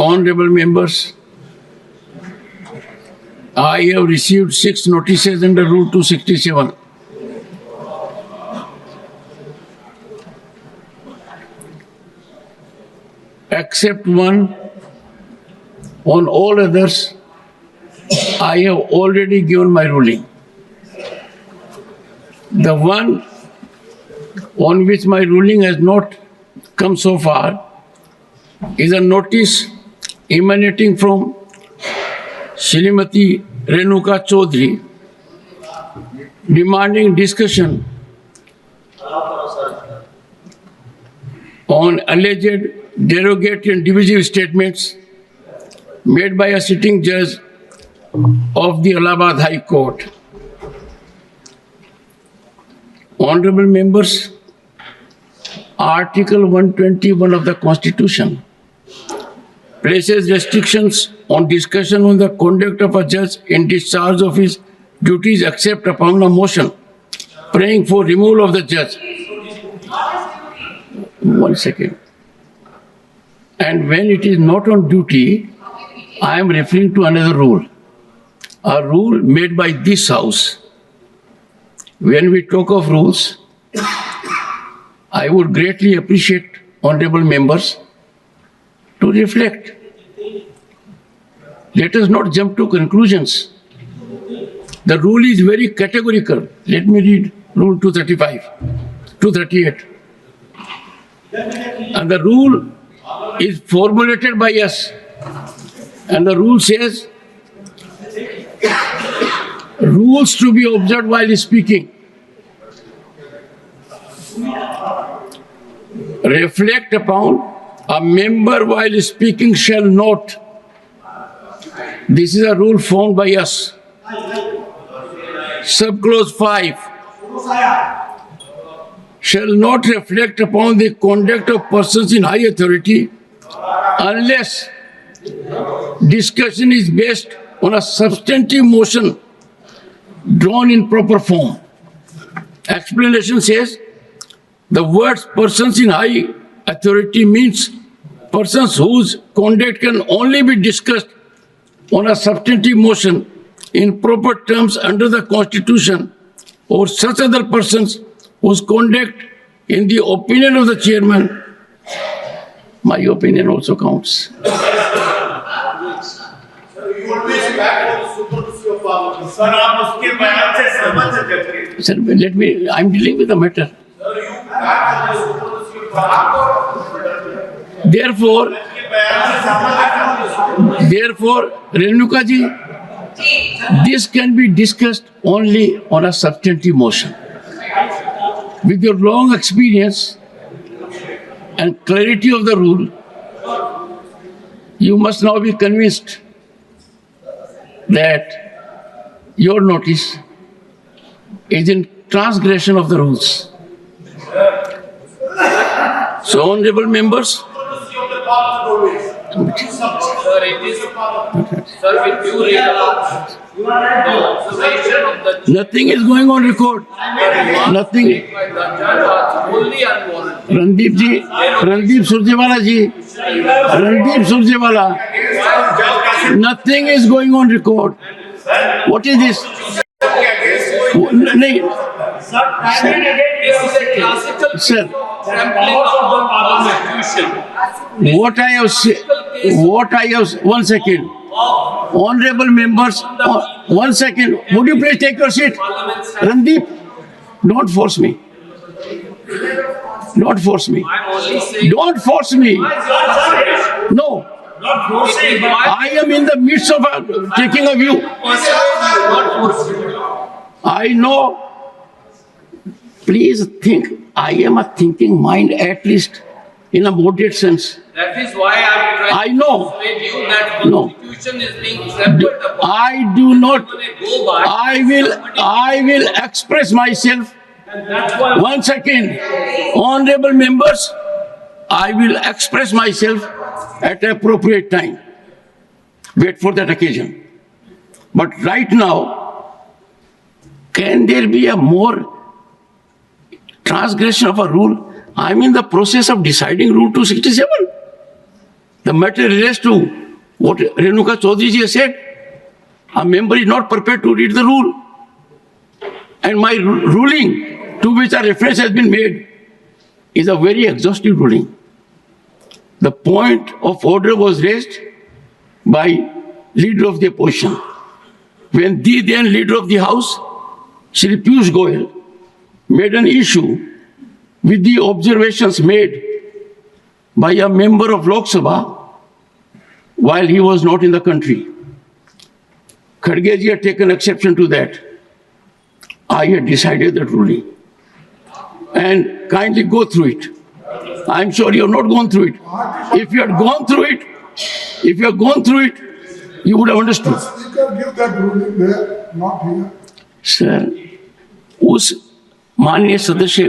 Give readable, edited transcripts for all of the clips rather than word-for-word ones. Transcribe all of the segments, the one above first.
Honorable members, I have received 6 notices under Rule 267. Except one, on all others, I have already given my ruling. The one on which my ruling has not come so far is a notice emanating from Shrimati Renuka Chaudhary demanding discussion on alleged derogatory and divisive statements made by a sitting judge of the Allahabad High Court. Honorable members, Article 121 of the Constitution places restrictions on discussion on the conduct of a judge in discharge of his duties except upon a motion praying for removal of the judge. 1 second. And when it is not on duty, I am referring to another rule, a rule made by this House. When we talk of rules, I would greatly appreciate honorable members to reflect. Let us not jump to conclusions. The rule is very categorical. Let me read Rule 235, 238. And the rule is formulated by us. And the rule says, rules to be observed while speaking. Reflect upon a member while speaking shall not. This is a rule formed by us. Subclause 5 shall not reflect upon the conduct of persons in high authority unless discussion is based on a substantive motion drawn in proper form. Explanation says the words persons in high authority means persons whose conduct can only be discussed on a substantive motion in proper terms under the Constitution, or such other persons whose conduct, in the opinion of the chairman, my opinion also counts. Sir, I'm dealing with the matter. Therefore, Renuka ji, this can be discussed only on a substantive motion. With your long experience and clarity of the rule, you must now be convinced that your notice is in transgression of the rules. So, honorable members, Sir, it is, sir, with due regard, the observation of the nothing is going on record. Nothing. the judge was wholly unwarranted. Randeep Surjewala, nothing is going on record. What is this? This is a classical Sir, trampling of the Constitution. what I have, 1 second. Honorable members, 1 second. Would you please take your seat? Randeep, don't force me. Don't force me. I'm only saying. Don't force me. No. I am in the midst of taking a view. I know. Please think. I am a thinking mind, at least in a moderate sense. That is why I'm trying I know. to persuade you that No. Constitution is being trampled upon. I do not. Go by. I will express myself. And that's why 1 second. Honorable members, I will express myself at appropriate time. Wait for that occasion. But right now, can there be a more transgression of a rule? I'm in the process of deciding Rule 267. The matter relates to what Renuka Chaudhary ji has said. A member is not prepared to read the rule. And my ruling, to which a reference has been made, is a very exhaustive ruling. The point of order was raised by leader of the opposition. When the then leader of the House, Shri Piyush Goyal, made an issue with the observations made by a member of Lok Sabha while he was not in the country. Kharge ji had taken exception to that. I had decided that ruling. And kindly go through it. I'm sure you have not gone through it. If you had gone through it, you would have understood. Speaker give that ruling there, not here. Sir, उस माननीय सदस्य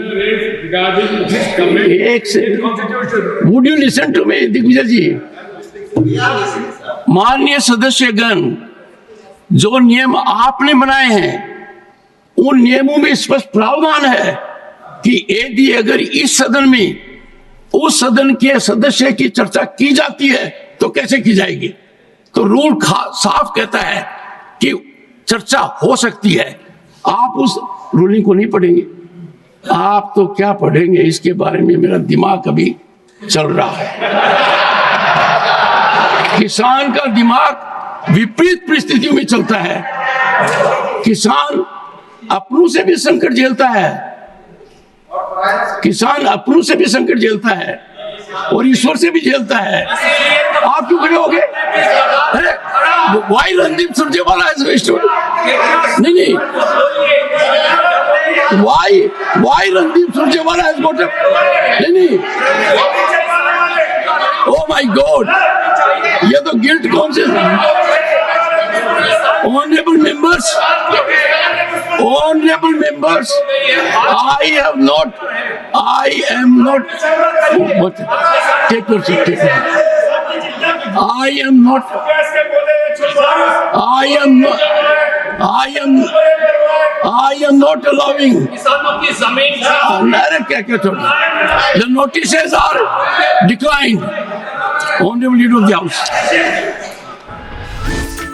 एक से would you listen to me Digvijay ji, माननीय सदस्यगण, जो नियम आपने बनाए हैं उन नियमों में स्पष्ट प्रावधान है कि यदि अगर इस सदन में उस सदन के सदस्य की चर्चा की जाती है तो कैसे की जाएगी। तो रूल साफ कहता है कि चर्चा हो सकती है। आप उस रूलिंग को नहीं पढ़ेंगे, आप तो क्या पढ़ेंगे, इसके बारे में मेरा दिमाग अभी चल रहा है। किसान का दिमाग विपरीत परिस्थितियों में चलता है। किसान अपनों से भी संकट झेलता है, किसान अपनों से भी संकट झेलता है और ईश्वर से भी झेलता है। आप क्यों खड़े हो गए? वाई रणदीप सुरजेवाला नहीं, why Randeep Surjewala has got नहीं। ओ माय गॉड, ये तो guilt conscious. Honorable members, I am not, what? Take your seat, I am not allowing. The notices are declined. Honorable Leader of the House.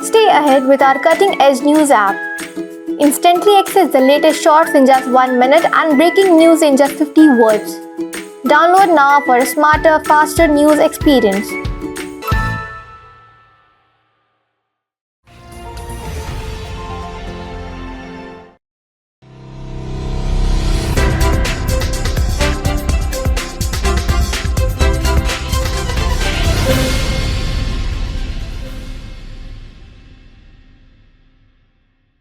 Stay ahead with our cutting-edge news app. Instantly access the latest shorts in just 1 minute and breaking news in just 50 words. Download now for a smarter, faster news experience.